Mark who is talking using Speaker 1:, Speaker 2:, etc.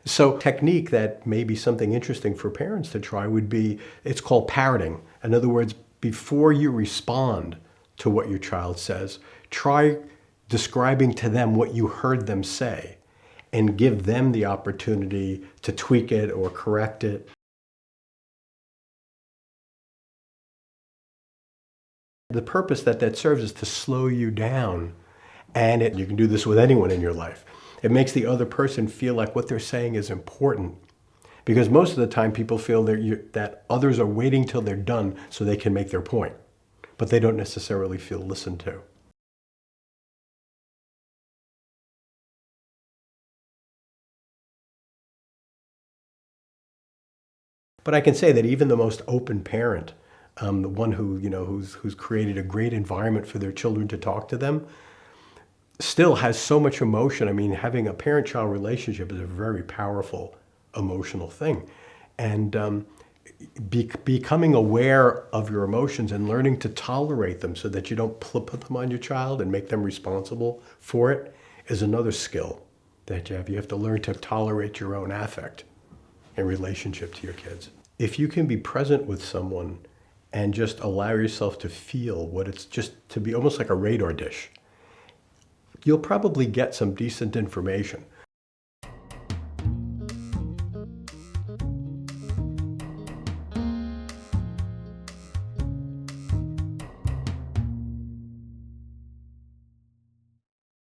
Speaker 1: So technique that may be something interesting for parents to try would be, it's called parroting. In other words, before you respond to what your child says, try describing to them what you heard them say and give them the opportunity to tweak it or correct it. The purpose that serves is to slow you down, and you can do this with anyone in your life. It makes the other person feel like what they're saying is important. Because most of the time people feel that others are waiting till they're done so they can make their point, but they don't necessarily feel listened to. But I can say that even the most open parent, the one who's created a great environment for their children to talk to them, still has so much emotion. I mean, having a parent-child relationship is a very powerful emotional thing. And becoming aware of your emotions and learning to tolerate them so that you don't put them on your child and make them responsible for it is another skill that you have. You have to learn to tolerate your own affect in relationship to your kids. If you can be present with someone and just allow yourself to feel what it's just to be almost like a radar dish, you'll probably get some decent information.